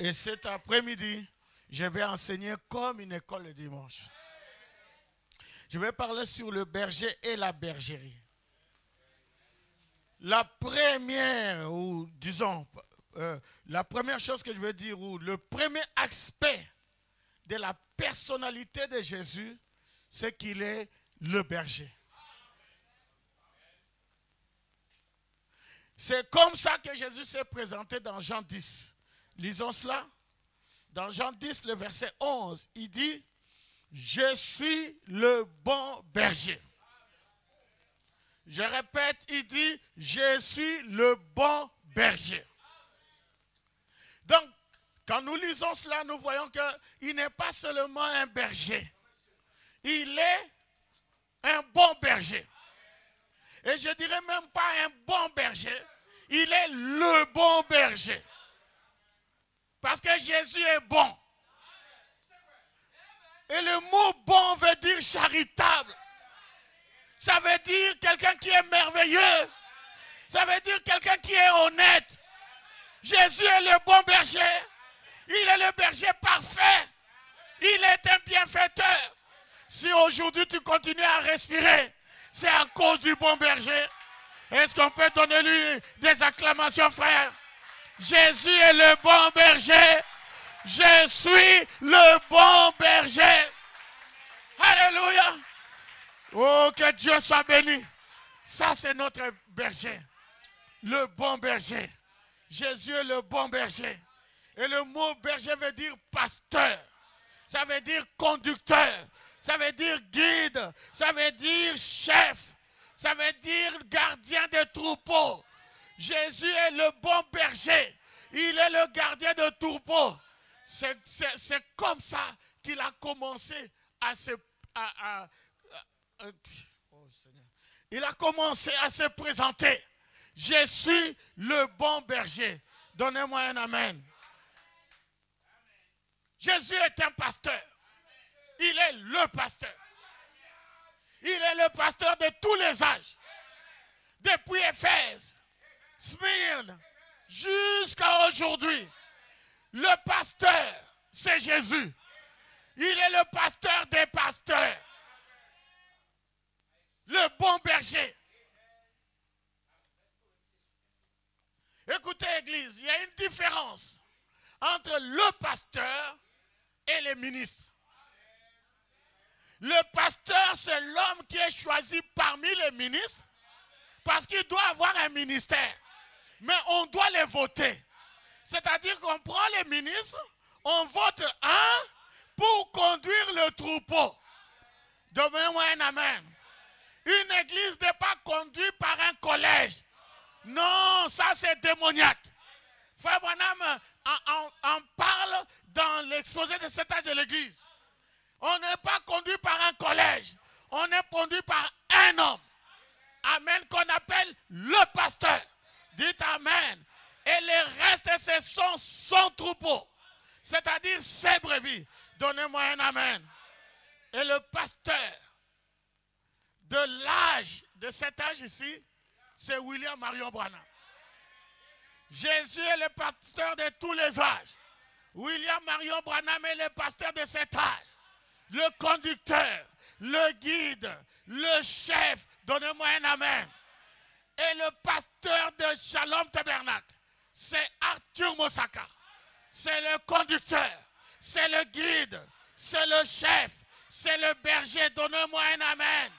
Et cet après-midi, je vais enseigner comme une école le dimanche. Je vais parler sur le berger et la bergerie. La première, ou disons, la première chose que je veux dire, ou le premier aspect de la personnalité de Jésus, c'est qu'il est le berger. C'est comme ça que Jésus s'est présenté dans Jean 10. Lisons cela. Dans Jean 10, le verset 11, il dit, « Je suis le bon berger. » Je répète, il dit, « Je suis le bon berger. » Donc, quand nous lisons cela, nous voyons qu'il n'est pas seulement un berger. Il est un bon berger. Et je dirais même pas un bon berger. Il est le bon berger. Parce que Jésus est bon. Et le mot bon veut dire charitable. Ça veut dire quelqu'un qui est merveilleux. Ça veut dire quelqu'un qui est honnête. Jésus est le bon berger. Il est le berger parfait. Il est un bienfaiteur. Si aujourd'hui tu continues à respirer, c'est à cause du bon berger. Est-ce qu'on peut donner lui des acclamations, frère? Jésus est le bon berger. Je suis le bon berger. Alléluia. Oh, que Dieu soit béni. Ça, c'est notre berger. Le bon berger. Jésus est le bon berger. Et le mot berger veut dire pasteur. Ça veut dire conducteur. Ça veut dire guide. Ça veut dire chef. Ça veut dire gardien de troupeau. Jésus est le bon berger. Il est le gardien de troupeau. C'est comme ça qu'il a commencé à se... il a commencé à se présenter. Je suis le bon berger. Donnez-moi un amen. Jésus est un pasteur. Il est le pasteur. Il est le pasteur de tous les âges. Depuis Éphèse, Smyrne, jusqu'à aujourd'hui. Le pasteur, c'est Jésus. Il est le pasteur des pasteurs. Le bon berger. Écoutez, Église, il y a une différence entre le pasteur et les ministres. Le pasteur, c'est l'homme qui est choisi parmi les ministres parce qu'il doit avoir un ministère. Mais on doit les voter. C'est-à-dire qu'on prend les ministres, on vote un pour conduire le troupeau. Donnez-moi un amen. Une église n'est pas conduite par un collège. Non, ça c'est démoniaque. Frère Branham en parle dans l'exposé de cet âge de l'église. On n'est pas conduit par un collège. On est conduit par un homme. Amen, qu'on appelle le pasteur. Dites amen. Et le reste, ce sont son troupeau. C'est-à-dire ses brebis. Donnez-moi un amen. Et le pasteur de l'âge, de cet âge ici, c'est William Marion Branham. Jésus est le pasteur de tous les âges. William Marion Branham est le pasteur de cet âge. Le conducteur, le guide, le chef. Donnez-moi un amen. Et le pasteur de Shalom Tabernacle, c'est Arthur Mosaka. C'est le conducteur, c'est le guide, c'est le chef, c'est le berger. Donnez-moi un amen.